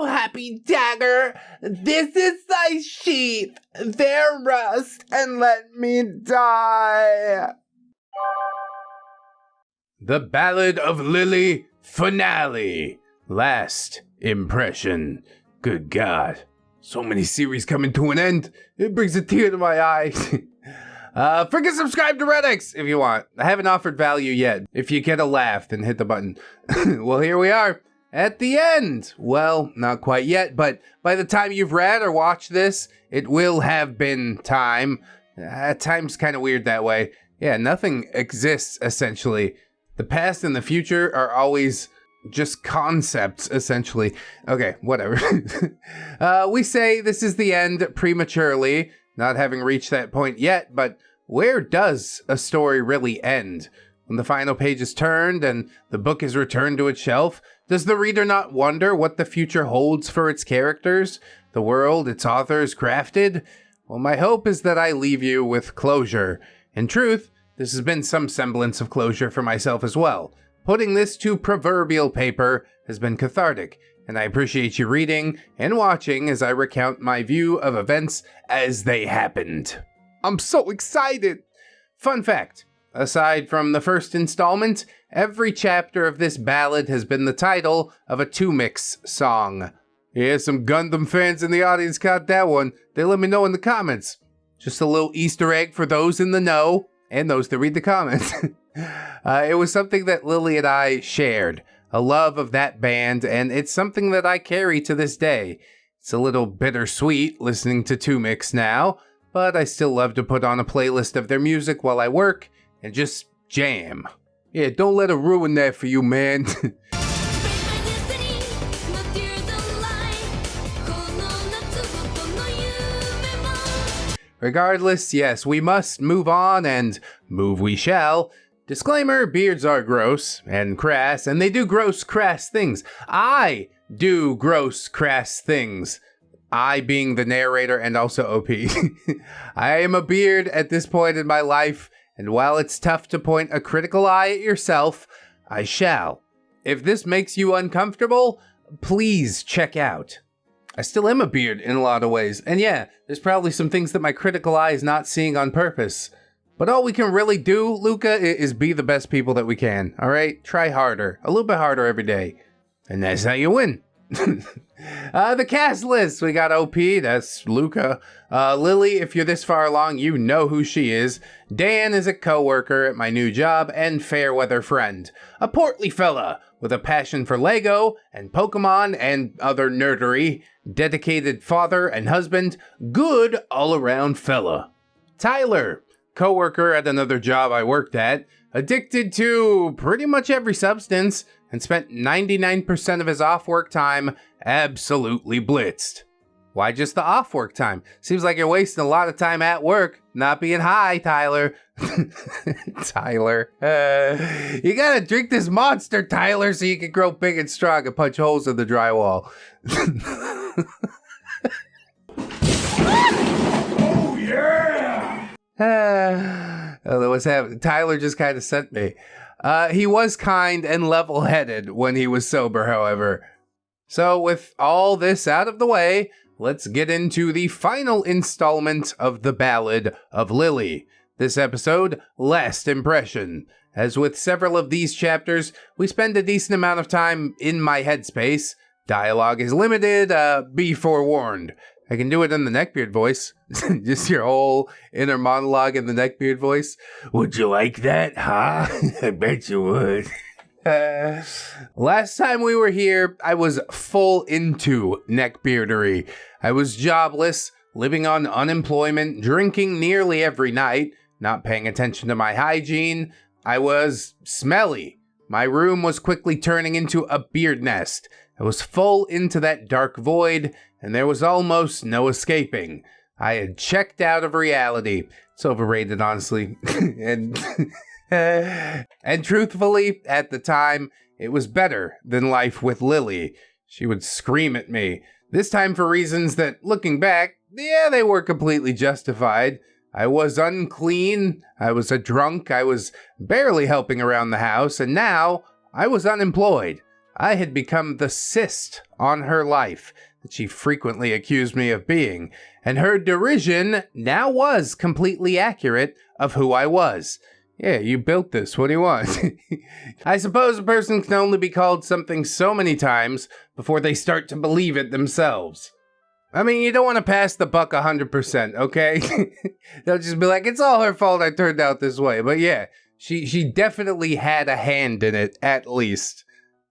Oh, happy dagger, this is thy sheath, there rest and let me die. The Ballad of Lily finale. Last impression. Good God. So many series coming to an end. It brings a tear to my eye. Freaking subscribe to ReddX if you want. I haven't offered value yet. If you get a laugh, then hit the button. Well, here we are. At the end. Well, not quite yet, but by the time you've read or watched this, it will have been time. Time's kind of weird that way. Yeah, nothing exists, essentially. The past and the future are always just concepts, essentially. Okay, whatever. We say this is the end prematurely, not having reached that point yet, but where does a story really end? When the final page is turned and the book is returned to its shelf, does the reader not wonder what the future holds for its characters, the world its authors crafted? Well, my hope is that I leave you with closure. In truth, this has been some semblance of closure for myself as well. Putting this to proverbial paper has been cathartic, and I appreciate you reading and watching as I recount my view of events as they happened. I'm so excited! Fun fact, aside from the first installment, every chapter of this ballad has been the title of a 2Mix song. Yeah, some Gundam fans in the audience caught that one. They let me know in the comments. Just a little Easter egg for those in the know, and those that read the comments. It was something that Lily and I shared, a love of that band, and it's something that I carry to this day. It's a little bittersweet listening to 2Mix now, but I still love to put on a playlist of their music while I work and just jam. Yeah, don't let it ruin that for you, man. Regardless, yes, we must move on, and move we shall. Disclaimer, beards are gross and crass, and they do gross, crass things. I do gross, crass things. I being the narrator and also OP. I am a beard at this point in my life, and while it's tough to point a critical eye at yourself, I shall. If this makes you uncomfortable, please check out. I still am a beard in a lot of ways, and yeah, there's probably some things that my critical eye is not seeing on purpose. But all we can really do, Luca, is be the best people that we can, alright? Try harder, a little bit harder every day, and that's how you win. The cast list, we got OP, that's Luca. Lily, if you're this far along, you know who she is. Dan is a co-worker at my new job and fair weather friend. A portly fella with a passion for Lego and Pokemon and other nerdery. Dedicated father and husband, good all-around fella. Tyler, co-worker at another job I worked at, addicted to pretty much every substance, and spent 99% of his off-work time absolutely blitzed. Why just the off-work time? Seems like you're wasting a lot of time at work, not being high, Tyler. Tyler. You gotta drink this monster, Tyler, so you can grow big and strong and punch holes in the drywall. Oh, yeah! What's happening? Tyler just kind of sent me. He was kind and level-headed when he was sober, however. So with all this out of the way, let's get into the final installment of the Ballad of Lily. This episode, Last Impression. As with several of these chapters, we spend a decent amount of time in my headspace. Dialogue is limited, be forewarned. I can do it in the Neckbeard voice. Just your whole inner monologue in the Neckbeard voice. Would you like that, huh? I bet you would. Last time we were here, I was full into neckbeardery. I was jobless, living on unemployment, drinking nearly every night, not paying attention to my hygiene. I was smelly. My room was quickly turning into a beard nest. I was full into that dark void, and there was almost no escaping. I had checked out of reality. It's overrated, honestly. And truthfully, at the time, it was better than life with Lily. She would scream at me, this time for reasons that, looking back, yeah, they were completely justified. I was unclean, I was a drunk, I was barely helping around the house, and now I was unemployed. I had become the cyst on her life that she frequently accused me of being, and her derision now was completely accurate of who I was. Yeah, you built this. What do you want? I suppose a person can only be called something so many times before they start to believe it themselves. I mean, you don't want to pass the buck 100%, okay? They'll just be like, it's all her fault I turned out this way. But yeah, she definitely had a hand in it, at least.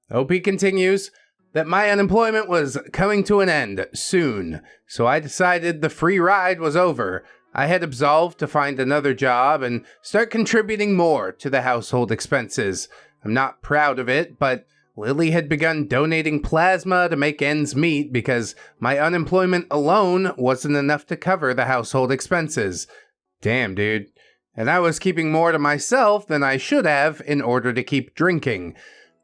OP continues that my unemployment was coming to an end soon, so I decided the free ride was over. I had absolved to find another job and start contributing more to the household expenses. I'm not proud of it, but Lily had begun donating plasma to make ends meet because my unemployment alone wasn't enough to cover the household expenses. Damn, dude. And I was keeping more to myself than I should have in order to keep drinking.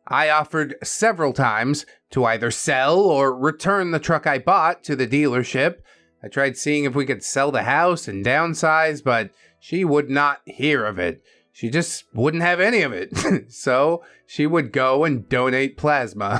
I offered several times to either sell or return the truck I bought to the dealership. I tried seeing if we could sell the house and downsize, but she would not hear of it. She just wouldn't have any of it. So she would go and donate plasma.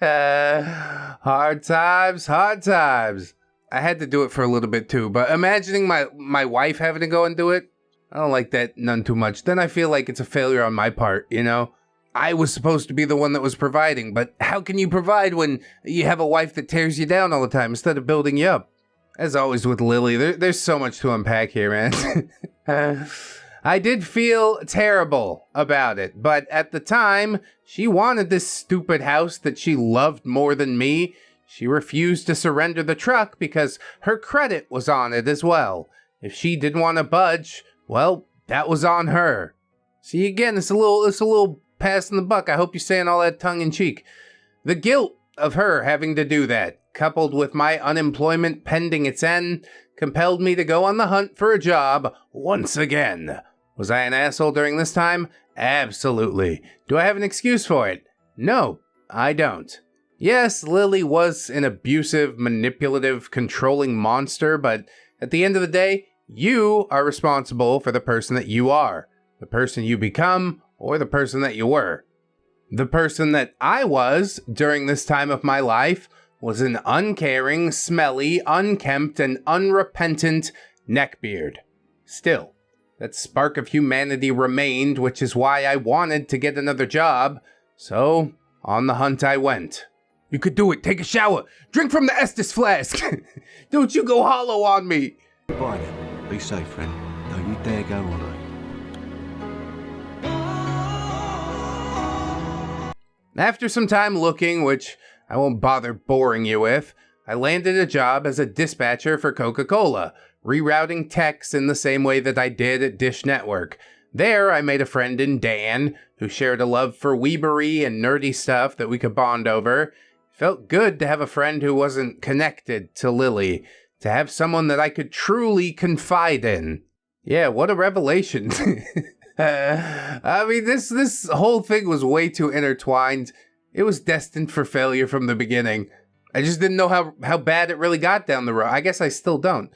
Hard times, hard times. I had to do it for a little bit too, but imagining my wife having to go and do it, I don't like that none too much. Then I feel like it's a failure on my part, you know? I was supposed to be the one that was providing, but how can you provide when you have a wife that tears you down all the time instead of building you up? As always with Lily, there's so much to unpack here, man. I did feel terrible about it, but at the time, she wanted this stupid house that she loved more than me. She refused to surrender the truck because her credit was on it as well. If she didn't want to budge, well, that was on her. See, again, it's a little passing the buck. I hope you're saying all that tongue-in-cheek. The guilt of her having to do that, coupled with my unemployment pending its end, compelled me to go on the hunt for a job once again. Was I an asshole during this time? Absolutely. Do I have an excuse for it? No, I don't. Yes, Lily was an abusive, manipulative, controlling monster, but at the end of the day, you are responsible for the person that you are, the person you become, or the person that you were. The person that I was during this time of my life was an uncaring, smelly, unkempt, and unrepentant neckbeard. Still, that spark of humanity remained, which is why I wanted to get another job, so on the hunt I went. You could do it. Take a shower. Drink from the Estes flask. Don't you go hollow on me. Goodbye then. Be safe, friend. Don't you dare go on. After some time looking, which I won't bother boring you with, I landed a job as a dispatcher for Coca-Cola, rerouting texts in the same way that I did at Dish Network. There, I made a friend in Dan, who shared a love for weebery and nerdy stuff that we could bond over. Felt good to have a friend who wasn't connected to Lily, to have someone that I could truly confide in. Yeah, what a revelation. I mean, this whole thing was way too intertwined. It was destined for failure from the beginning. I just didn't know how bad it really got down the road. I guess I still don't.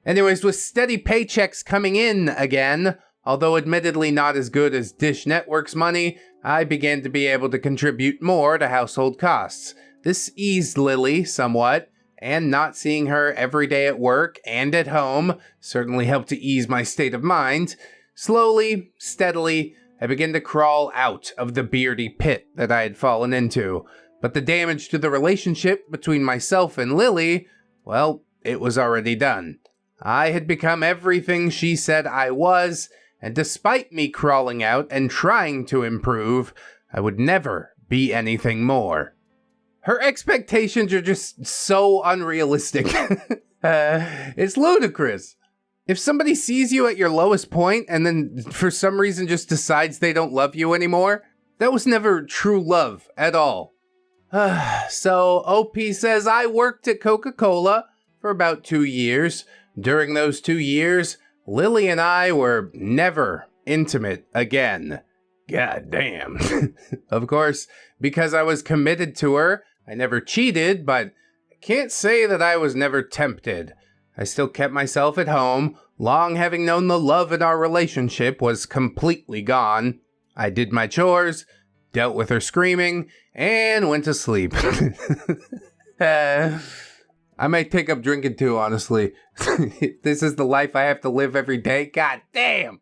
Anyways, with steady paychecks coming in again, although admittedly not as good as Dish Network's money, I began to be able to contribute more to household costs. This eased Lily somewhat, and not seeing her every day at work and at home certainly helped to ease my state of mind. Slowly, steadily, I began to crawl out of the beardy pit that I had fallen into. But the damage to the relationship between myself and Lily, well, it was already done. I had become everything she said I was, and despite me crawling out and trying to improve, I would never be anything more. Her expectations are just so unrealistic. It's ludicrous. If somebody sees you at your lowest point and then for some reason just decides they don't love you anymore, that was never true love at all. So OP says I worked at Coca-Cola for about 2 years. During those 2 years, Lily and I were never intimate again. God damn. Of course, because I was committed to her, I never cheated, but I can't say that I was never tempted. I still kept myself at home, long having known the love in our relationship was completely gone. I did my chores, dealt with her screaming, and went to sleep. I might pick up drinking too, honestly. This is the life I have to live every day. God damn!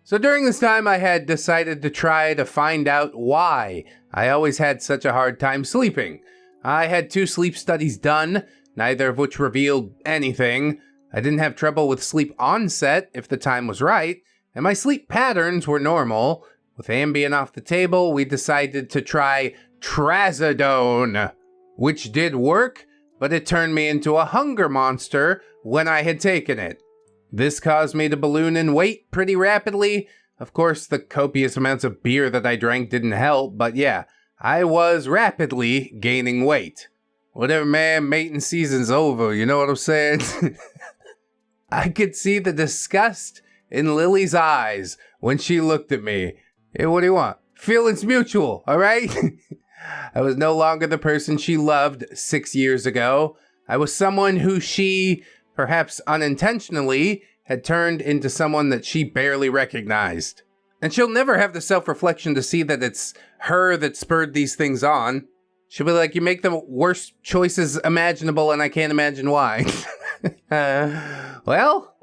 So during this time, I had decided to try to find out why I always had such a hard time sleeping. I had 2 sleep studies done, neither of which revealed anything. I didn't have trouble with sleep onset if the time was right, and my sleep patterns were normal. With Ambien off the table, we decided to try trazodone, which did work, but it turned me into a hunger monster when I had taken it. This caused me to balloon in weight pretty rapidly. Of course, the copious amounts of beer that I drank didn't help, but yeah, I was rapidly gaining weight. Whatever, man, mating season's over, you know what I'm saying? I could see the disgust in Lily's eyes when she looked at me. Hey, what do you want? Feelings mutual, all right? I was no longer the person she loved 6 years ago. I was someone who she, perhaps unintentionally, had turned into someone that she barely recognized. And she'll never have the self-reflection to see that it's her that spurred these things on. She'll be like, you make the worst choices imaginable and I can't imagine why. Well,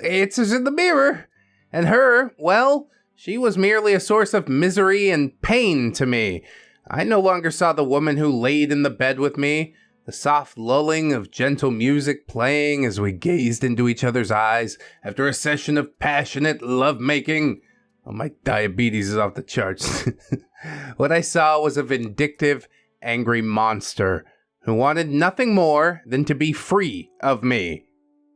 answers in the mirror. And her, well, she was merely a source of misery and pain to me. I no longer saw the woman who laid in the bed with me, the soft lulling of gentle music playing as we gazed into each other's eyes after a session of passionate lovemaking. Oh, my diabetes is off the charts. What I saw was a vindictive, angry monster who wanted nothing more than to be free of me.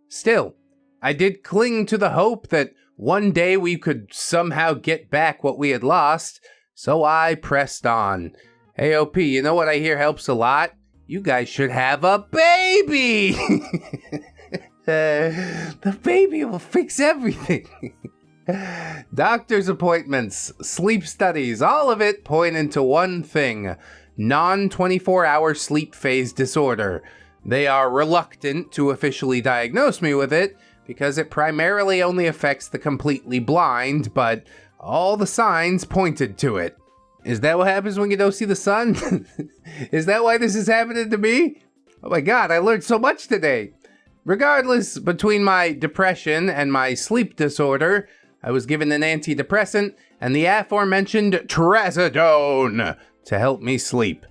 Still, I did cling to the hope that one day we could somehow get back what we had lost, so I pressed on. Hey, OP, you know what I hear helps a lot? You guys should have a baby! The baby will fix everything. Doctor's appointments, sleep studies, all of it pointed to one thing: non-24-hour sleep phase disorder. They are reluctant to officially diagnose me with it because it primarily only affects the completely blind, but all the signs pointed to it. Is that what happens when you don't see the sun? Is that why this is happening to me? Oh my god, I learned so much today. Regardless, between my depression and my sleep disorder, I was given an antidepressant and the aforementioned trazodone to help me sleep.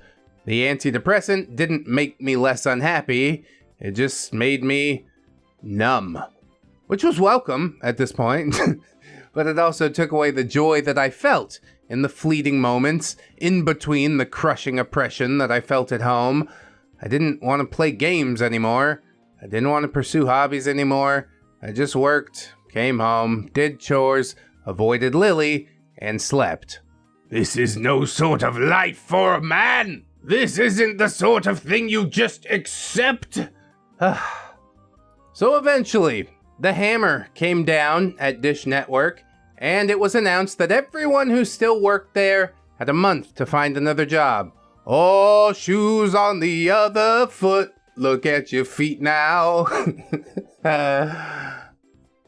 The antidepressant didn't make me less unhappy, it just made me numb. Which was welcome at this point, but it also took away the joy that I felt in the fleeting moments in between the crushing oppression that I felt at home. I didn't want to play games anymore. I didn't want to pursue hobbies anymore. I just worked, came home, did chores, avoided Lily, and slept. This is no sort of life for a man! This isn't the sort of thing you just accept! So eventually, the hammer came down at Dish Network, and it was announced that everyone who still worked there had a month to find another job. Oh, shoes on the other foot, look at your feet now.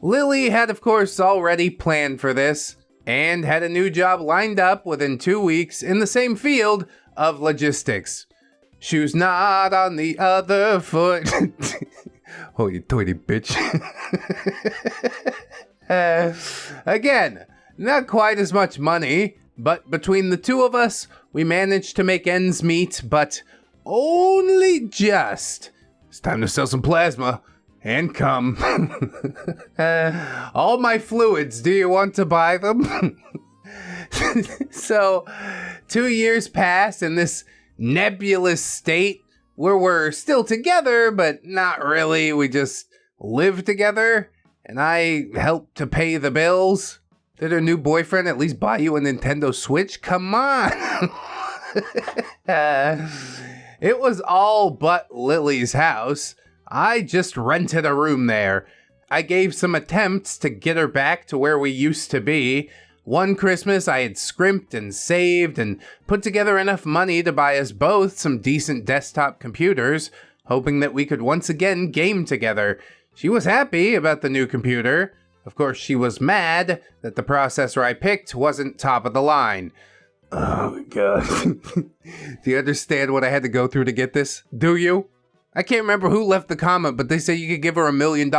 Lily had, of course, already planned for this, and had a new job lined up within 2 weeks in the same field of logistics. Shoes not on the other foot. Oh, you toity bitch. Again, not quite as much money, but between the two of us, we managed to make ends meet, but only just. It's time to sell some plasma. And come. All my fluids, do you want to buy them? So, 2 years pass in this nebulous state where we're still together, but not really. We just live together, and I help to pay the bills. Did her new boyfriend at least buy you a Nintendo Switch? Come on. It was all but Lily's house. I just rented a room there. I gave some attempts to get her back to where we used to be. One Christmas, I had scrimped and saved and put together enough money to buy us both some decent desktop computers, hoping that we could once again game together. She was happy about the new computer. Of course, she was mad that the processor I picked wasn't top of the line. Oh my god. Do you understand what I had to go through to get this? Do you? I can't remember who left the comment, but they say you could give her $1 million.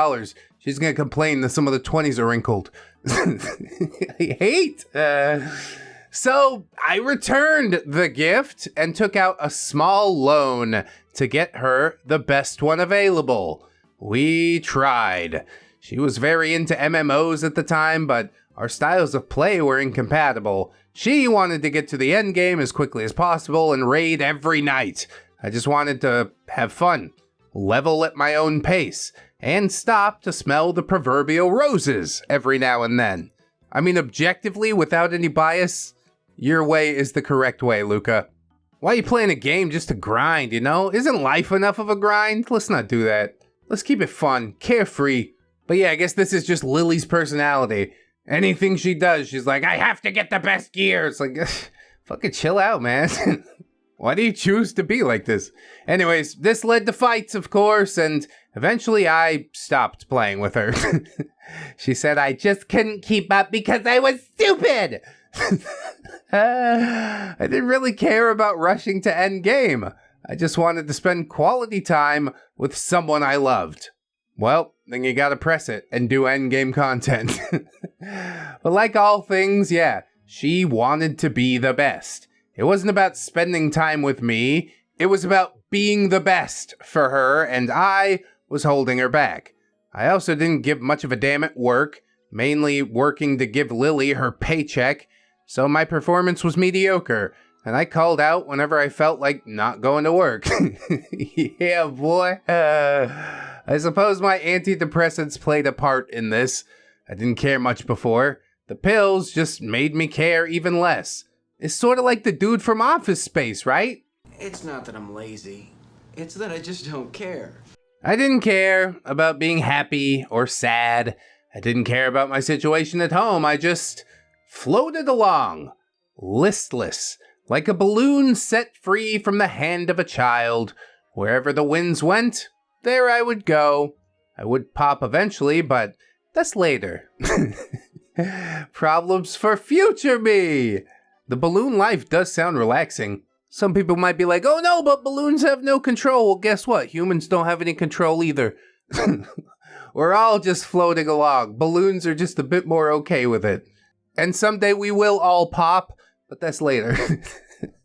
She's gonna complain that some of the 20s are wrinkled. I hate. So I returned the gift and took out a small loan to get her the best one available. We tried. She was very into MMOs at the time, but our styles of play were incompatible. She wanted to get to the end game as quickly as possible and raid every night. I just wanted to have fun, level at my own pace, and stop to smell the proverbial roses every now and then. I mean, objectively, without any bias, your way is the correct way, Luca. Why are you playing a game just to grind, you know? Isn't life enough of a grind? Let's not do that. Let's keep it fun, carefree. But yeah, I guess this is just Lily's personality. Anything she does, she's like, I have to get the best gear. It's like, fucking chill out, man. Why do you choose to be like this? Anyways, this led to fights, of course, and eventually I stopped playing with her. She said I just couldn't keep up because I was stupid. I didn't really care about rushing to end game. I just wanted to spend quality time with someone I loved. Well, then you gotta press it and do endgame content. But like all things, yeah, she wanted to be the best. It wasn't about spending time with me, it was about being the best for her, and I was holding her back. I also didn't give much of a damn at work, mainly working to give Lily her paycheck, so my performance was mediocre, and I called out whenever I felt like not going to work. Yeah, boy. I suppose my antidepressants played a part in this. I didn't care much before. The pills just made me care even less. It's sort of like the dude from Office Space, right? It's not that I'm lazy. It's that I just don't care. I didn't care about being happy or sad. I didn't care about my situation at home. I just floated along, listless, like a balloon set free from the hand of a child. Wherever the winds went, there I would go. I would pop eventually, but that's later. Problems for future me. The balloon life does sound relaxing. Some people might be like, oh no, but balloons have no control. Well, guess what? Humans don't have any control either. We're all just floating along. Balloons are just a bit more okay with it. And someday we will all pop, but that's later.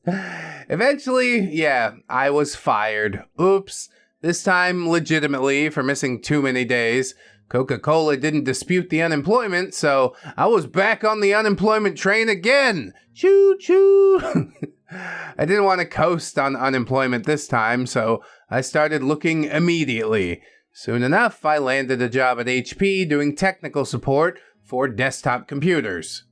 Eventually, yeah, I was fired. Oops. This time, legitimately, for missing too many days. Coca-Cola didn't dispute the unemployment, so I was back on the unemployment train again. Choo-choo. I didn't want to coast on unemployment this time, so I started looking immediately. Soon enough, I landed a job at HP doing technical support for desktop computers.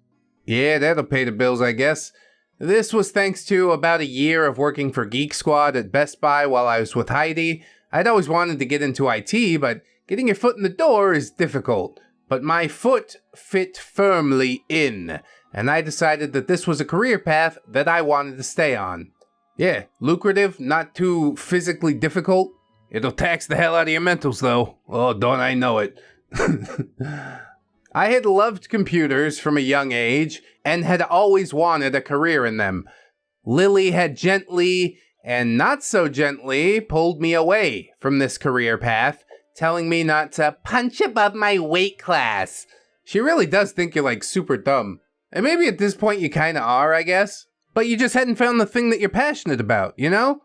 Yeah, that'll pay the bills, I guess. This was thanks to about a year of working for Geek Squad at Best Buy while I was with Heidi. I'd always wanted to get into IT, but getting your foot in the door is difficult. But my foot fit firmly in, and I decided that this was a career path that I wanted to stay on. Yeah, lucrative, not too physically difficult. It'll tax the hell out of your mentals, though. Oh, don't I know it. I had loved computers from a young age and had always wanted a career in them. Lily had gently and not so gently pulled me away from this career path, telling me not to punch above my weight class. She really does think you're like super dumb. And maybe at this point you kinda are, I guess. But you just hadn't found the thing that you're passionate about, you know?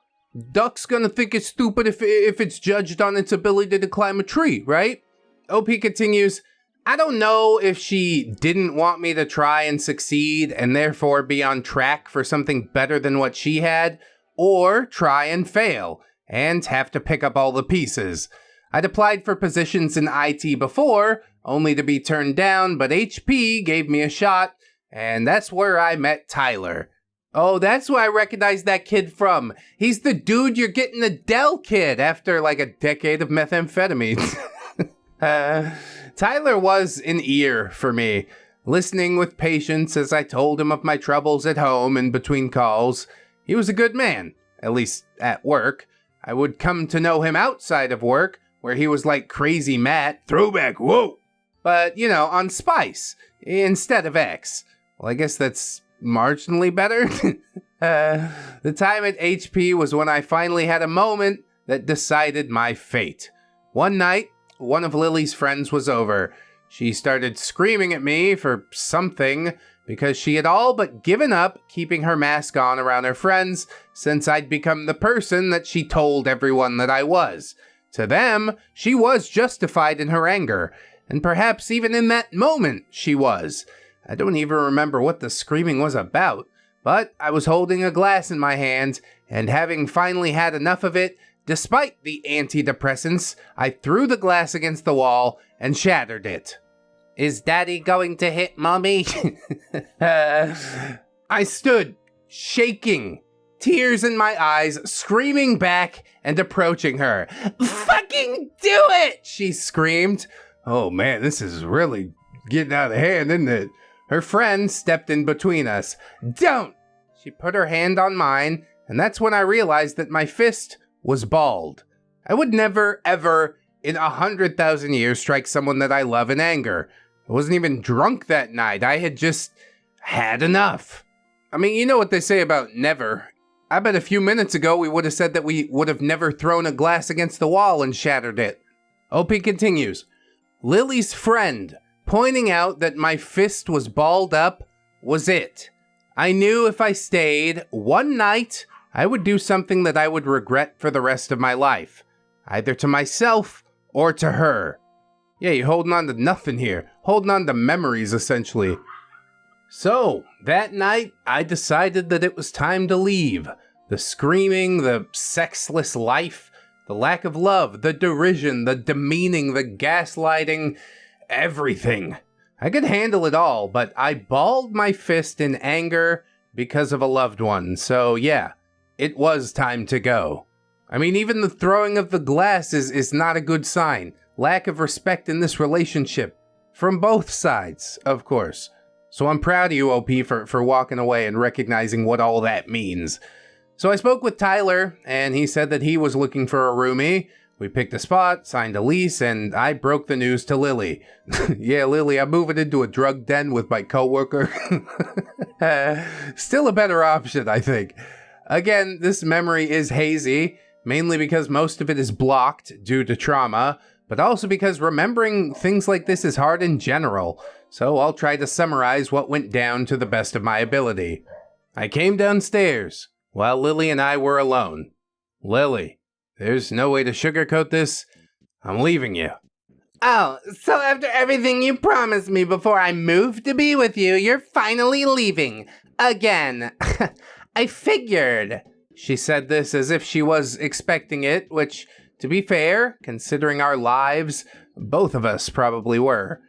Duck's gonna think it's stupid if it's judged on its ability to climb a tree, right? OP continues, I don't know if she didn't want me to try and succeed and therefore be on track for something better than what she had, or try and fail and have to pick up all the pieces. I'd applied for positions in IT before, only to be turned down, but HP gave me a shot, and that's where I met Tyler. Oh, that's where I recognize that kid from. He's the dude you're getting a Dell kid after like a decade of methamphetamines. Tyler was an ear for me, listening with patience as I told him of my troubles at home and between calls. He was a good man, at least at work. I would come to know him outside of work, where he was like crazy Matt, throwback, whoa! But, you know, on Spice, instead of X. Well, I guess that's marginally better. The time at HP was when I finally had a moment that decided my fate. One night, one of Lily's friends was over. She started screaming at me for something because she had all but given up keeping her mask on around her friends since I'd become the person that she told everyone that I was. To them, she was justified in her anger, and perhaps even in that moment she was. I don't even remember what the screaming was about, but I was holding a glass in my hand, and having finally had enough of it, despite the antidepressants, I threw the glass against the wall and shattered it. Is Daddy going to hit Mommy? I stood, shaking, tears in my eyes, screaming back and approaching her. Fucking do it! She screamed. Oh man, this is really getting out of hand, isn't it? Her friend stepped in between us. Don't! She put her hand on mine, and that's when I realized that my fist was balled. I would never, ever, in 100,000 years, strike someone that I love in anger. I wasn't even drunk that night. I had just had enough. I mean, you know what they say about never. I bet a few minutes ago we would have said that we would have never thrown a glass against the wall and shattered it. OP continues. Lily's friend pointing out that my fist was balled up was it. I knew if I stayed one night, I would do something that I would regret for the rest of my life. Either to myself or to her. Yeah, you're holding on to nothing here. Holding on to memories, essentially. So, that night, I decided that it was time to leave. The screaming, the sexless life, the lack of love, the derision, the demeaning, the gaslighting, everything. I could handle it all, but I balled my fist in anger because of a loved one. So, yeah, it was time to go. I mean, even the throwing of the glass is not a good sign. Lack of respect in this relationship. From both sides, of course. So I'm proud of you, OP, for walking away and recognizing what all that means. So I spoke with Tyler, and he said that he was looking for a roomie. We picked a spot, signed a lease, and I broke the news to Lily. Yeah, Lily, I'm moving into a drug den with my coworker. Still a better option, I think. Again, this memory is hazy, mainly because most of it is blocked due to trauma, but also because remembering things like this is hard in general, so I'll try to summarize what went down to the best of my ability. I came downstairs while Lily and I were alone. Lily, there's no way to sugarcoat this. I'm leaving you. Oh, so after everything you promised me before I moved to be with you, you're finally leaving. Again. I figured. She said this as if she was expecting it, which, to be fair, considering our lives, both of us probably were.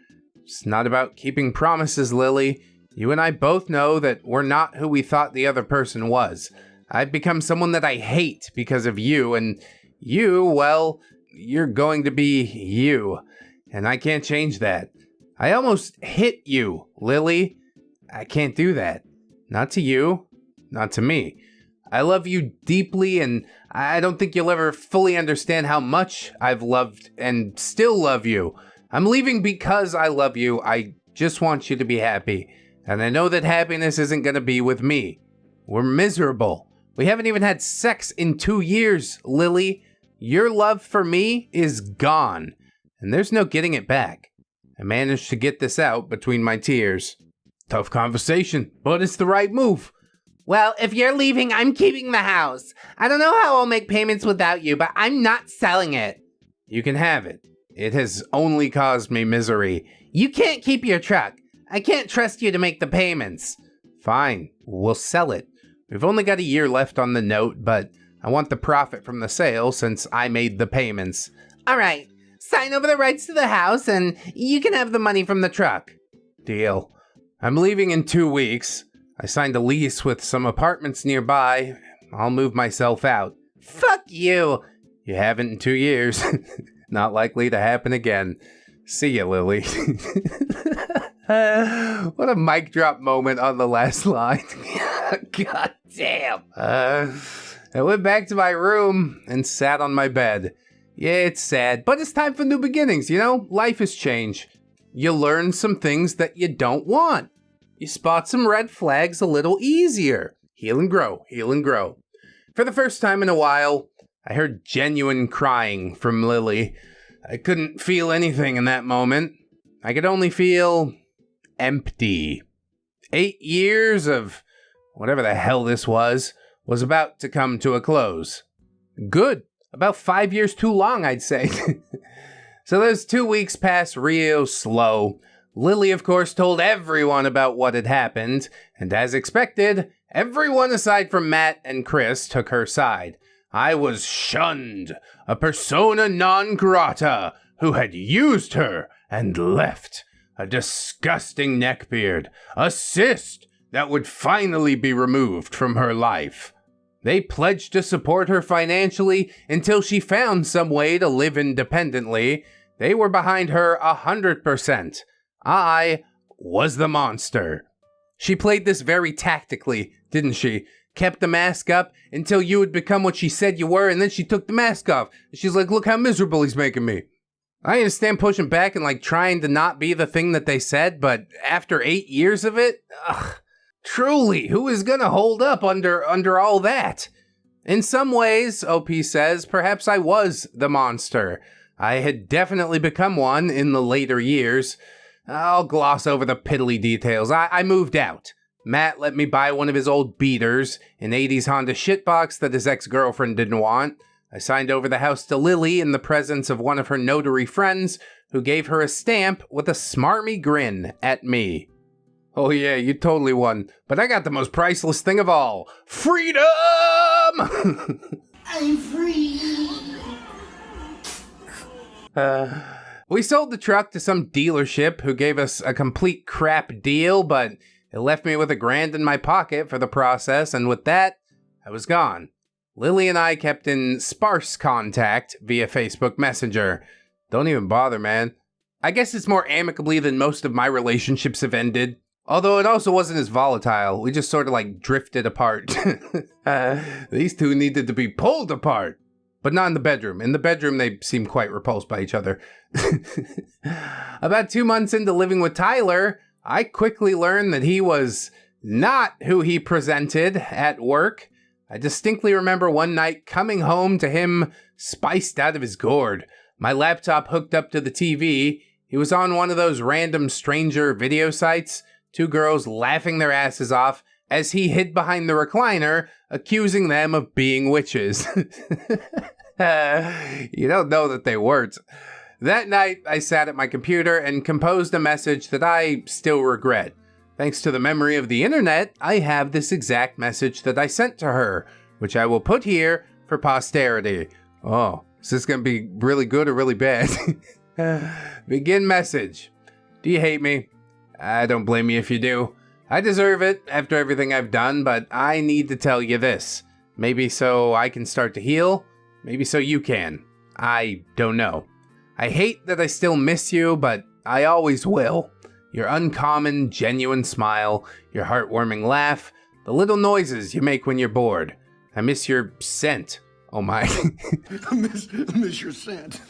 It's not about keeping promises, Lily. You and I both know that we're not who we thought the other person was. I've become someone that I hate because of you, and you, well, you're going to be you. And I can't change that. I almost hit you, Lily. I can't do that. Not to you, not to me. I love you deeply, and I don't think you'll ever fully understand how much I've loved and still love you. I'm leaving because I love you. I just want you to be happy. And I know that happiness isn't going to be with me. We're miserable. We haven't even had sex in 2 years, Lily. Your love for me is gone, and there's no getting it back. I managed to get this out between my tears. Tough conversation, but it's the right move. Well, if you're leaving, I'm keeping the house. I don't know how I'll make payments without you, but I'm not selling it. You can have it. It has only caused me misery. You can't keep your truck. I can't trust you to make the payments. Fine, we'll sell it. We've only got a year left on the note, but I want the profit from the sale since I made the payments. All right, sign over the rights to the house and you can have the money from the truck. Deal. I'm leaving in 2 weeks. I signed a lease with some apartments nearby. I'll move myself out. Fuck you. You haven't in 2 years. Not likely to happen again. See ya, Lily. What a mic drop moment on the last line. God damn. I went back to my room and sat on my bed. Yeah, it's sad, but it's time for new beginnings, you know? Life has changed. You learn some things that you don't want. you spot some red flags a little easier. Heal and grow, heal and grow. For the first time in a while, I heard genuine crying from Lily. I couldn't feel anything in that moment. I could only feel empty. 8 years of whatever the hell this was about to come to a close. Good. About 5 years too long, I'd say. So those 2 weeks passed real slow. Lily, of course, told everyone about what had happened, and as expected, everyone aside from Matt and Chris took her side. I was shunned, a persona non grata who had used her and left. A disgusting neckbeard, a cyst that would finally be removed from her life. They pledged to support her financially until she found some way to live independently. They were behind her 100%. I was the monster. She played this very tactically, didn't she? Kept the mask up until you would become what she said you were, and then she took the mask off. She's like, look how miserable he's making me. I understand pushing back and trying to not be the thing that they said, but after 8 years of it, truly, who is gonna hold up under all that? In some ways, OP says, perhaps I was the monster. I had definitely become one in the later years. I'll gloss over the piddly details. I moved out. Matt let me buy one of his old beaters, an 80s Honda shitbox that his ex-girlfriend didn't want. I signed over the house to Lily in the presence of one of her notary friends, who gave her a stamp with a smarmy grin at me. Oh yeah, you totally won. But I got the most priceless thing of all. Freedom! I'm free! We sold the truck to some dealership who gave us a complete crap deal, but it left me with $1,000 in my pocket for the process, and with that, I was gone. Lily and I kept in sparse contact via Facebook Messenger. Don't even bother, man. I guess it's more amicably than most of my relationships have ended. Although it also wasn't as volatile. We just sort of drifted apart. These two needed to be pulled apart. But not in the bedroom. In the bedroom, they seemed quite repulsed by each other. About 2 months into living with Tyler, I quickly learned that he was not who he presented at work. I distinctly remember one night coming home to him spiced out of his gourd. My laptop hooked up to the TV. He was on one of those random stranger video sites. 2 girls laughing their asses off as he hid behind the recliner, accusing them of being witches. You don't know that they weren't. That night, I sat at my computer and composed a message that I still regret. Thanks to the memory of the internet, I have this exact message that I sent to her, which I will put here for posterity. Oh, is this going to be really good or really bad? Begin message. Do you hate me? I don't blame you if you do. I deserve it after everything I've done, but I need to tell you this. Maybe so I can start to heal. Maybe so you can. I don't know. I hate that I still miss you, but I always will. Your uncommon, genuine smile, your heartwarming laugh, the little noises you make when you're bored. I miss your scent. Oh my. I miss your scent.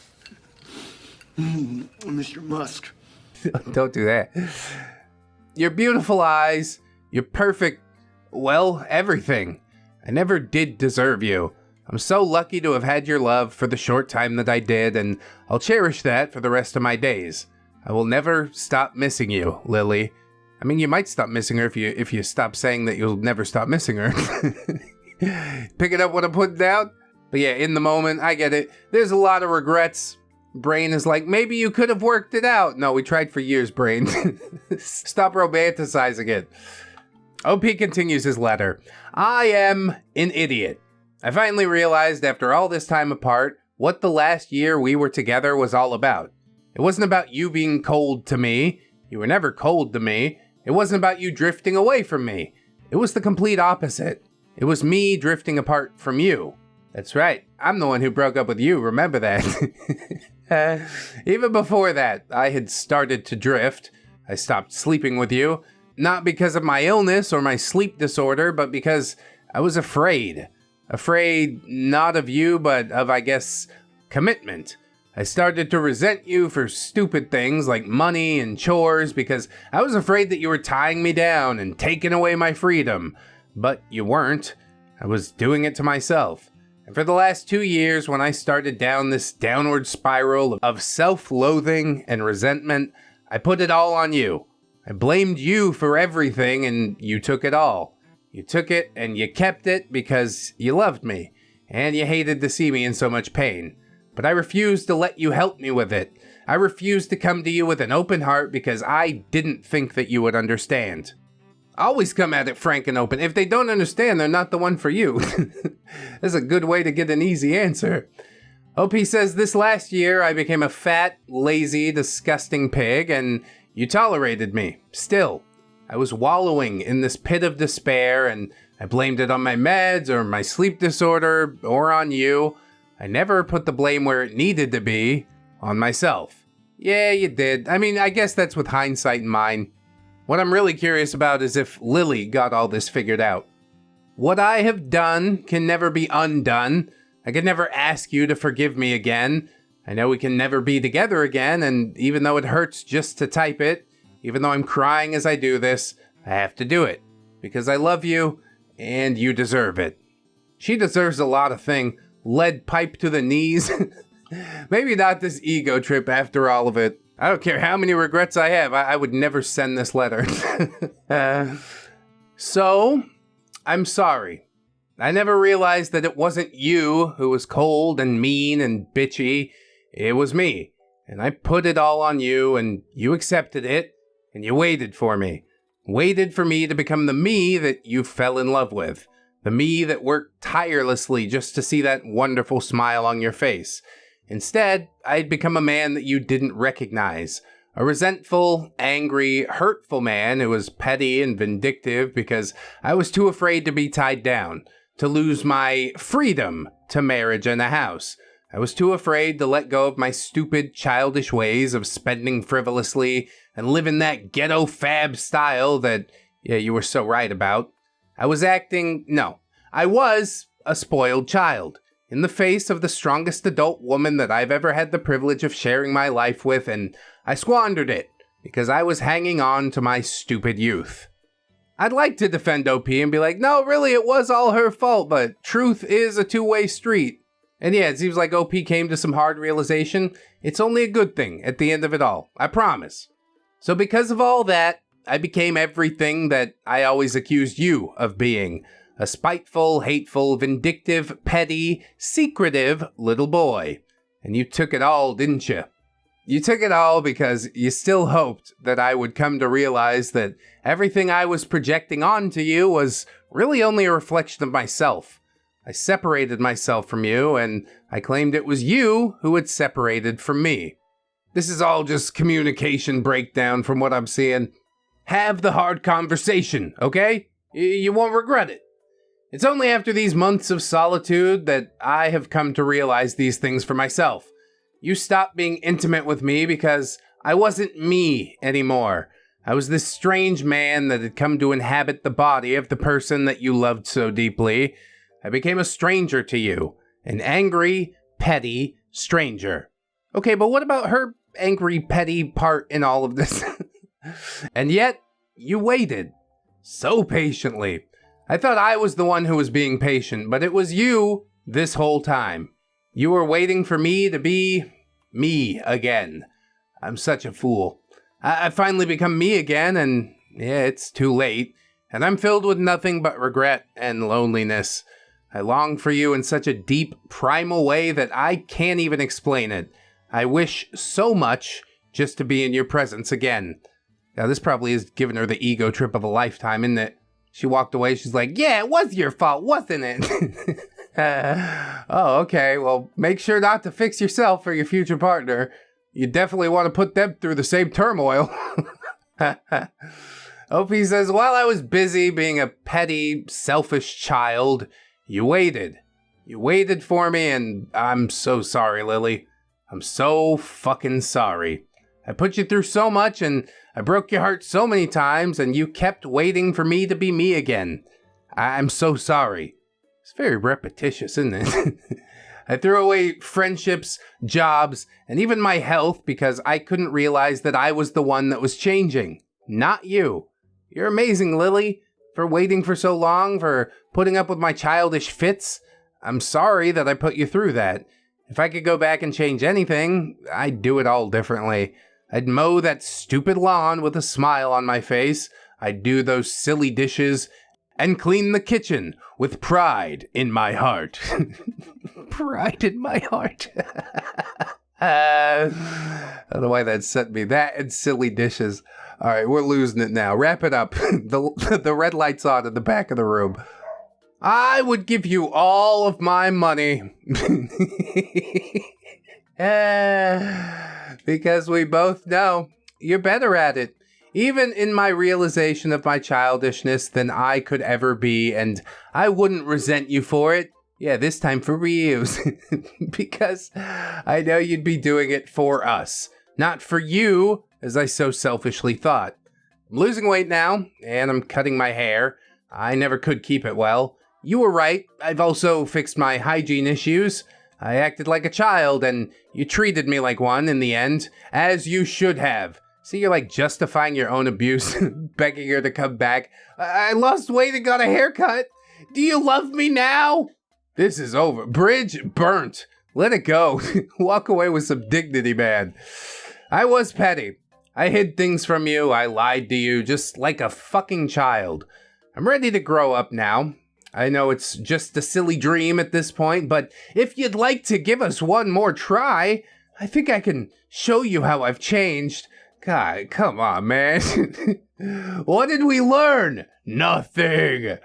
I miss your musk. Don't do that. Your beautiful eyes, your perfect, well, everything. I never did deserve you. I'm so lucky to have had your love for the short time that I did, and I'll cherish that for the rest of my days. I will never stop missing you, Lily. I mean, you might stop missing her if you stop saying that you'll never stop missing her. Picking up what I'm putting down? But yeah, in the moment, I get it. There's a lot of regrets. Brain is like, maybe you could have worked it out. No, we tried for years, Brain. Stop romanticizing it. OP continues his letter. I am an idiot. I finally realized after all this time apart what the last year we were together was all about. It wasn't about you being cold to me. You were never cold to me. It wasn't about you drifting away from me. It was the complete opposite. It was me drifting apart from you. That's right. I'm the one who broke up with you. Remember that. Even before that, I had started to drift. I stopped sleeping with you. Not because of my illness or my sleep disorder, but because I was afraid. Afraid not of you, but of, I guess, commitment. I started to resent you for stupid things like money and chores because I was afraid that you were tying me down and taking away my freedom. But you weren't. I was doing it to myself. And for the last 2 years, when I started down this downward spiral of self-loathing and resentment, I put it all on you. I blamed you for everything, and you took it all. You took it and you kept it because you loved me, and you hated to see me in so much pain. But I refused to let you help me with it. I refused to come to you with an open heart because I didn't think that you would understand. Always come at it frank and open. If they don't understand, they're not the one for you. That's a good way to get an easy answer. OP says, this last year I became a fat, lazy, disgusting pig, and you tolerated me. Still, I was wallowing in this pit of despair, and I blamed it on my meds, or my sleep disorder, or on you. I never put the blame where it needed to be, on myself. Yeah, you did. I mean, I guess that's with hindsight in mind. What I'm really curious about is if Lily got all this figured out. What I have done can never be undone. I can never ask you to forgive me again. I know we can never be together again, and even though it hurts just to type it, even though I'm crying as I do this, I have to do it. Because I love you, and you deserve it. She deserves a lot of things. Lead pipe to the knees. Maybe not this ego trip after all of it. I don't care how many regrets I have. I would never send this letter. So, I'm sorry. I never realized that it wasn't you who was cold and mean and bitchy. It was me. And I put it all on you, and you accepted it, and you waited for me. Waited for me to become the me that you fell in love with. The me that worked tirelessly just to see that wonderful smile on your face. Instead, I'd become a man that you didn't recognize. A resentful, angry, hurtful man who was petty and vindictive because I was too afraid to be tied down, to lose my freedom to marriage and a house. I was too afraid to let go of my stupid, childish ways of spending frivolously and living that ghetto fab style that, yeah, you were so right about. I was a spoiled child. In the face of the strongest adult woman that I've ever had the privilege of sharing my life with, and I squandered it because I was hanging on to my stupid youth. I'd like to defend OP and be like, no, really, it was all her fault, but truth is a two-way street. And yeah, it seems like OP came to some hard realization. It's only a good thing at the end of it all, I promise. So because of all that, I became everything that I always accused you of being. A spiteful, hateful, vindictive, petty, secretive little boy. And you took it all, didn't you? You took it all because you still hoped that I would come to realize that everything I was projecting onto you was really only a reflection of myself. I separated myself from you, and I claimed it was you who had separated from me. This is all just communication breakdown from what I'm seeing. Have the hard conversation, okay? You won't regret it. It's only after these months of solitude that I have come to realize these things for myself. You stopped being intimate with me because I wasn't me anymore. I was this strange man that had come to inhabit the body of the person that you loved so deeply. I became a stranger to you. An angry, petty stranger. Okay, but what about her angry, petty part in all of this? And yet, you waited. So patiently. I thought I was the one who was being patient, but it was you this whole time. You were waiting for me to be me again. I'm such a fool. I finally become me again, and yeah, it's too late. And I'm filled with nothing but regret and loneliness. I long for you in such a deep, primal way that I can't even explain it. I wish so much just to be in your presence again. Now, this probably is giving her the ego trip of a lifetime, isn't it? She walked away. She's like, yeah, it was your fault, wasn't it? Oh, okay. Well, make sure not to fix yourself for your future partner. You definitely want to put them through the same turmoil. OP says, while I was busy being a petty, selfish child, you waited. You waited for me, and I'm so sorry, Lily. I'm so fucking sorry. I put you through so much, and I broke your heart so many times, and you kept waiting for me to be me again. I'm so sorry. It's very repetitious, isn't it? I threw away friendships, jobs, and even my health because I couldn't realize that I was the one that was changing, not you. You're amazing, Lily, for waiting for so long, for putting up with my childish fits. I'm sorry that I put you through that. If I could go back and change anything, I'd do it all differently. I'd mow that stupid lawn with a smile on my face. I'd do those silly dishes and clean the kitchen with pride in my heart. Pride in my heart. I don't know why that sent me. That and silly dishes. All right, we're losing it now. Wrap it up. The red light's on in the back of the room. I would give you all of my money. Because we both know you're better at it. Even in my realization of my childishness than I could ever be, and I wouldn't resent you for it. Yeah, this time for reuse. Because I know you'd be doing it for us, not for you, as I so selfishly thought. I'm losing weight now, and I'm cutting my hair. I never could keep it well. You were right, I've also fixed my hygiene issues. I acted like a child, and you treated me like one in the end, as you should have. See, you're like justifying your own abuse, begging her to come back. I lost weight and got a haircut. Do you love me now? This is over. Bridge burnt. Let it go. Walk away with some dignity, man. I was petty. I hid things from you. I lied to you, just like a fucking child. I'm ready to grow up now. I know it's just a silly dream at this point, but if you'd like to give us one more try, I think I can show you how I've changed. God, come on, man. What did we learn? Nothing.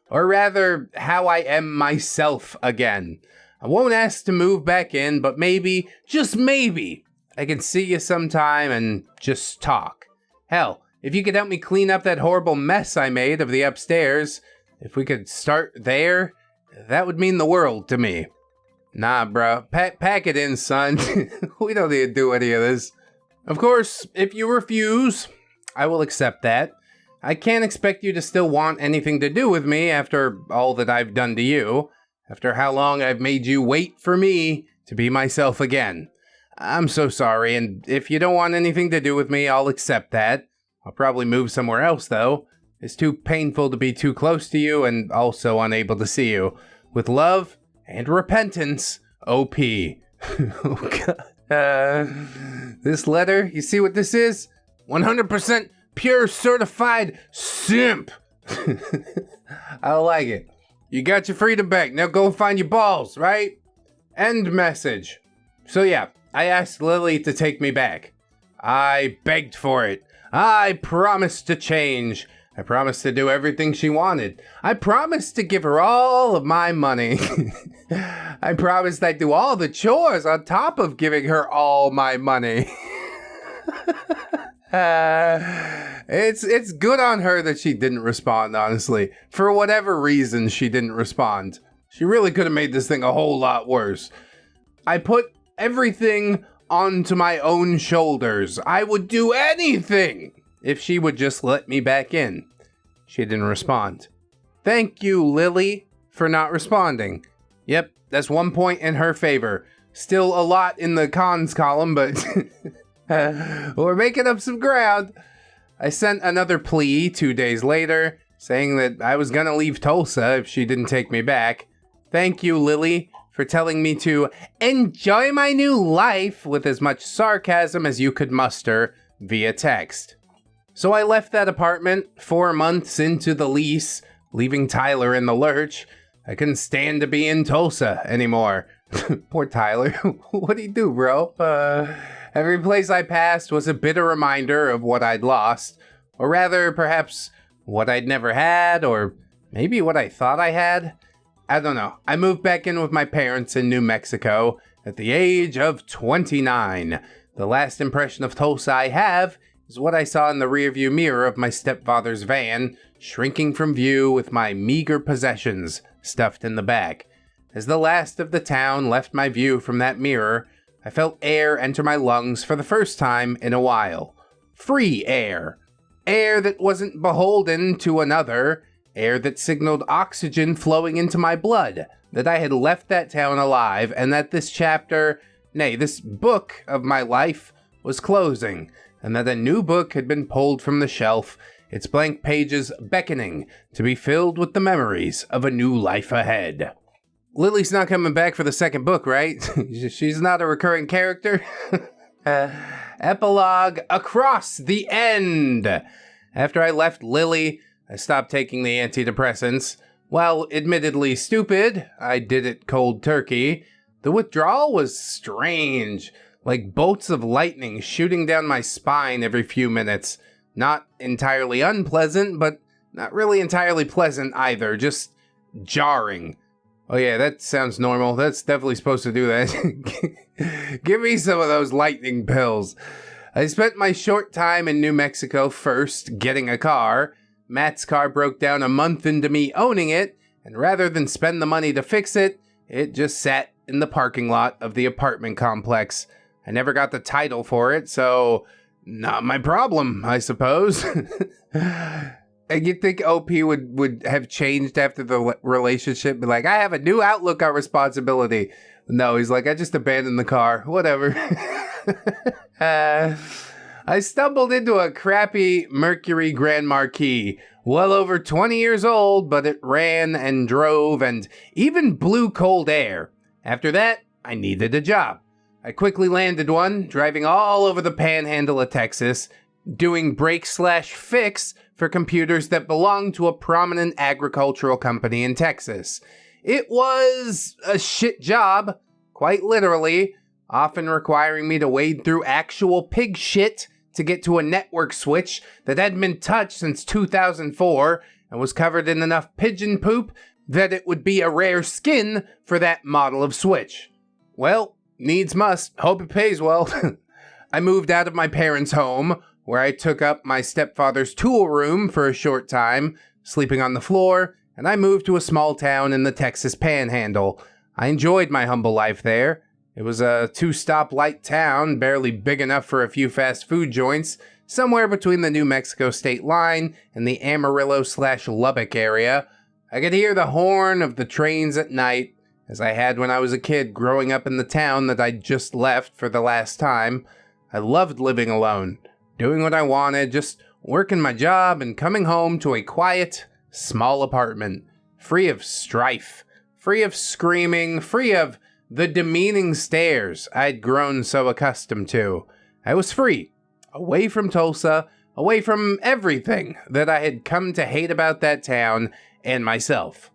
Or rather, how I am myself again. I won't ask to move back in, but maybe, just maybe, I can see you sometime and just talk. Hell, if you could help me clean up that horrible mess I made of the upstairs, if we could start there, that would mean the world to me. Nah, bro. Pack it in, son. We don't need to do any of this. Of course, if you refuse, I will accept that. I can't expect you to still want anything to do with me after all that I've done to you, after how long I've made you wait for me to be myself again. I'm so sorry, and if you don't want anything to do with me, I'll accept that. I'll probably move somewhere else, though. It's too painful to be too close to you and also unable to see you. With love and repentance, OP. Oh, God. This letter, you see what this is? 100% pure certified simp. I like it. You got your freedom back. Now go find your balls, right? End message. So yeah, I asked Lily to take me back. I begged for it. I promised to change. I promised to do everything she wanted. I promised to give her all of my money. I promised I'd do all the chores on top of giving her all my money. It's good on her that she didn't respond, honestly. For whatever reason, she didn't respond. She really could have made this thing a whole lot worse. I put everything onto my own shoulders. I would do anything if she would just let me back in. She didn't respond. Thank you, Lily, for not responding. Yep, that's 1 point in her favor. Still a lot in the cons column, but we're making up some ground. I sent another plea 2 days later, saying that I was gonna leave Tulsa if she didn't take me back. Thank you, Lily, for telling me to enjoy my new life with as much sarcasm as you could muster via text. So I left that apartment 4 months into the lease, leaving Tyler in the lurch. I couldn't stand to be in Tulsa anymore. Poor Tyler. What'd he do, bro? Every place I passed was a bitter reminder of what I'd lost. Or rather, perhaps, what I'd never had, or maybe what I thought I had. I don't know. I moved back in with my parents in New Mexico at the age of 29. The last impression of Tulsa I have is what I saw in the rearview mirror of my stepfather's van, shrinking from view with my meager possessions stuffed in the back. As the last of the town left my view from that mirror, I felt air enter my lungs for the first time in a while. Free air. Air that wasn't beholden to another. Air that signaled oxygen flowing into my blood, that I had left that town alive and that this chapter, nay, this book of my life was closing, and that a new book had been pulled from the shelf, its blank pages beckoning to be filled with the memories of a new life ahead. Lily's not coming back for the second book, right? She's not a recurring character? Epilogue Across the End. After I left Lily, I stopped taking the antidepressants. While admittedly stupid, I did it cold turkey. The withdrawal was strange, like bolts of lightning shooting down my spine every few minutes. Not entirely unpleasant, but not really entirely pleasant either, just jarring. Oh yeah, that sounds normal. That's definitely supposed to do that. Give me some of those lightning pills. I spent my short time in New Mexico first getting a car. Matt's car broke down a month into me owning it, and rather than spend the money to fix it, it just sat in the parking lot of the apartment complex. I never got the title for it, so not my problem, I suppose. And you'd think OP would have changed after the relationship, be like, I have a new outlook on responsibility. No, he's like, I just abandoned the car, whatever. I stumbled into a crappy Mercury Grand Marquis, well over 20 years old, but it ran and drove and even blew cold air. After that, I needed a job. I quickly landed one, driving all over the panhandle of Texas, doing break/fix for computers that belonged to a prominent agricultural company in Texas. It was a shit job, quite literally, often requiring me to wade through actual pig shit to get to a network switch that hadn't been touched since 2004 and was covered in enough pigeon poop that it would be a rare skin for that model of switch. Well, needs must. Hope it pays well. I moved out of my parents' home, where I took up my stepfather's tool room for a short time, sleeping on the floor, and I moved to a small town in the Texas Panhandle. I enjoyed my humble life there. It was a 2-stoplight town, barely big enough for a few fast food joints, somewhere between the New Mexico state line and the Amarillo/Lubbock area. I could hear the horn of the trains at night, as I had when I was a kid growing up in the town that I'd just left for the last time. I loved living alone, doing what I wanted, just working my job and coming home to a quiet, small apartment, free of strife, free of screaming, free of the demeaning stares I'd grown so accustomed to. I was free, away from Tulsa, away from everything that I had come to hate about that town and myself.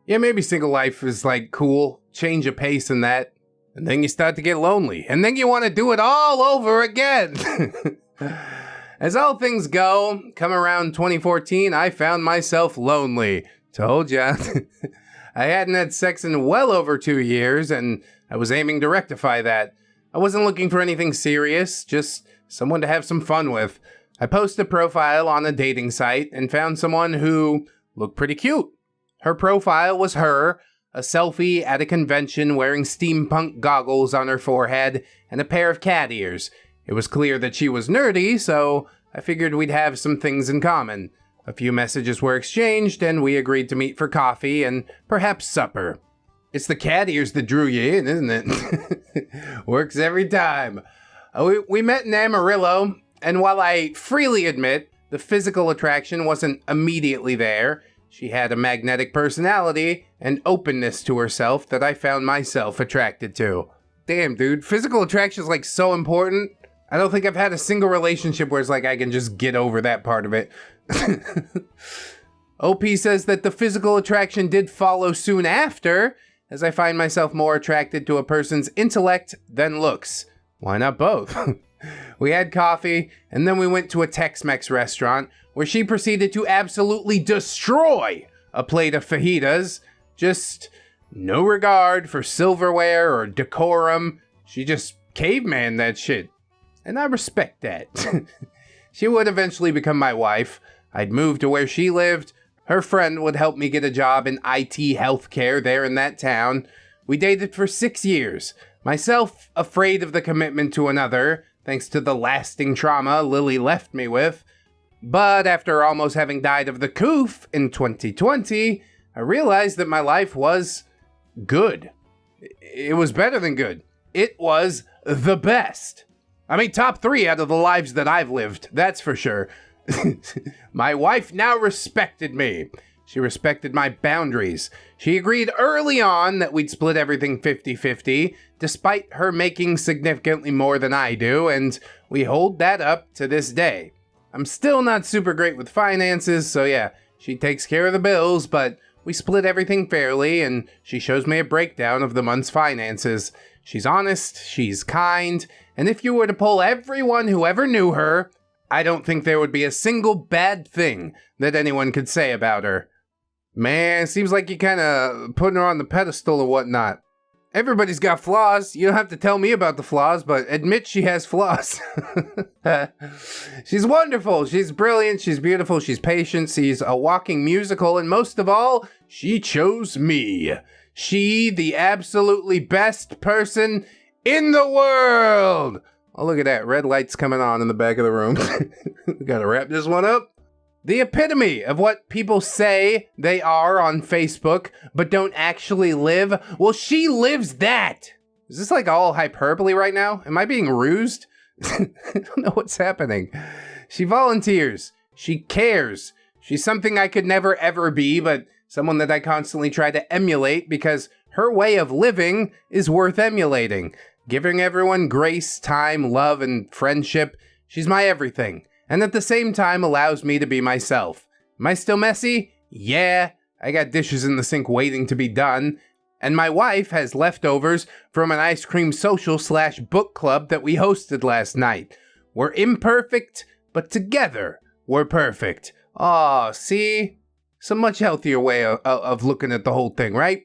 Yeah, maybe single life is like cool, change of pace and that, and then you start to get lonely, and then you want to do it all over again. As all things go, come around 2014, I found myself lonely. Told ya. I hadn't had sex in well over 2 years, and I was aiming to rectify that. I wasn't looking for anything serious, just someone to have some fun with. I posted a profile on a dating site and found someone who looked pretty cute. Her profile was her, a selfie at a convention wearing steampunk goggles on her forehead and a pair of cat ears. It was clear that she was nerdy, so I figured we'd have some things in common. A few messages were exchanged, and we agreed to meet for coffee and perhaps supper. It's the cat ears that drew you in, isn't it? Works every time. We met in Amarillo, and while I freely admit the physical attraction wasn't immediately there, she had a magnetic personality and openness to herself that I found myself attracted to. Damn, dude, physical attraction is like so important. I don't think I've had a single relationship where it's like I can just get over that part of it. OP says that the physical attraction did follow soon after, as I find myself more attracted to a person's intellect than looks. Why not both? We had coffee, and then we went to a Tex-Mex restaurant where she proceeded to absolutely destroy a plate of fajitas. Just no regard for silverware or decorum. She just caveman that shit. And I respect that. She would eventually become my wife. I'd move to where she lived. Her friend would help me get a job in IT healthcare there in that town. We dated for 6 years. Myself afraid of the commitment to another, thanks to the lasting trauma Lily left me with. But after almost having died of the coof in 2020, I realized that my life was good. It was better than good. It was the best. I mean, top 3 out of the lives that I've lived, that's for sure. My wife now respected me. She respected my boundaries. She agreed early on that we'd split everything 50-50, despite her making significantly more than I do, and we hold that up to this day. I'm still not super great with finances, so yeah, she takes care of the bills, but we split everything fairly, and she shows me a breakdown of the month's finances. She's honest, she's kind, and if you were to poll everyone who ever knew her, I don't think there would be a single bad thing that anyone could say about her. Man, seems like you're kind of putting her on the pedestal or whatnot. Everybody's got flaws. You don't have to tell me about the flaws, but admit she has flaws. She's wonderful. She's brilliant. She's beautiful. She's patient. She's a walking musical. And most of all, she chose me. She, the absolutely best person in the world. Oh, look at that. Red lights coming on in the back of the room. Gotta wrap this one up. The epitome of what people say they are on Facebook, but don't actually live. Well, she lives that. Is this like all hyperbole right now? Am I being rused? I don't know what's happening. She volunteers. She cares. She's something I could never ever be, but someone that I constantly try to emulate because her way of living is worth emulating. Giving everyone grace, time, love, and friendship. She's my everything. And at the same time allows me to be myself. Am I still messy? Yeah, I got dishes in the sink waiting to be done. And my wife has leftovers from an ice cream social / book club that we hosted last night. We're imperfect, but together we're perfect. Aw, see? It's a much healthier way of looking at the whole thing, right?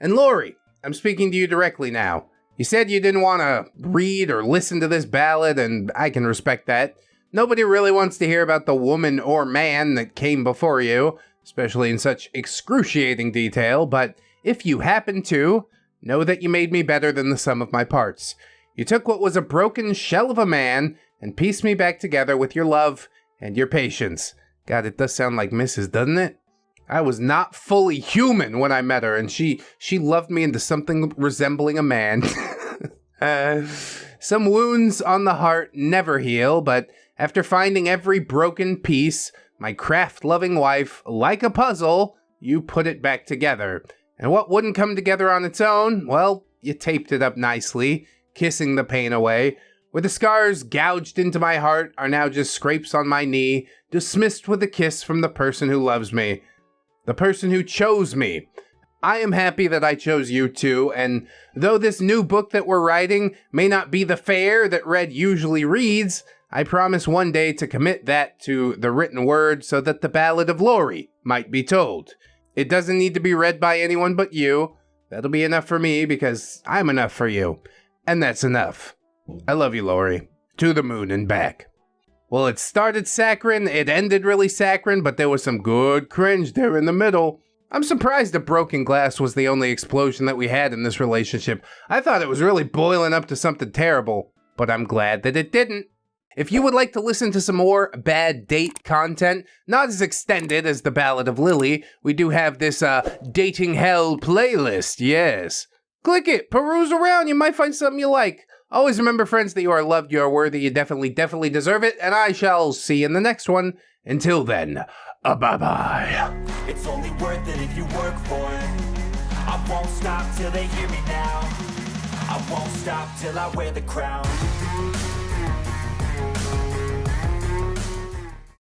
And Lori, I'm speaking to you directly now. You said you didn't want to read or listen to this ballad, and I can respect that. Nobody really wants to hear about the woman or man that came before you, especially in such excruciating detail, but if you happen to, know that you made me better than the sum of my parts. You took what was a broken shell of a man and pieced me back together with your love and your patience. God, it does sound like Mrs., doesn't it? I was not fully human when I met her, and she loved me into something resembling a man. Some wounds on the heart never heal, but after finding every broken piece, my craft-loving wife, like a puzzle, you put it back together. And what wouldn't come together on its own, well, you taped it up nicely, kissing the pain away, where the scars gouged into my heart are now just scrapes on my knee, dismissed with a kiss from the person who loves me. The person who chose me. I am happy that I chose you too, and though this new book that we're writing may not be the fare that Red usually reads, I promise one day to commit that to the written word so that the Ballad of Lori might be told. It doesn't need to be read by anyone but you. That'll be enough for me because I'm enough for you. And that's enough. I love you, Lori. To the moon and back. Well, it started saccharine, it ended really saccharine, but there was some good cringe there in the middle. I'm surprised that broken glass was the only explosion that we had in this relationship. I thought it was really boiling up to something terrible, but I'm glad that it didn't. If you would like to listen to some more bad date content, not as extended as the Ballad of Lily, we do have this Dating Hell playlist, yes. Click it, peruse around, you might find something you like. Always remember, friends, that you are loved, you are worthy, you definitely deserve it, and I shall see you in the next one. Until then, bye-bye. It's only worth it if you work for it. I won't stop till they hear me now. I won't stop till I wear the crown.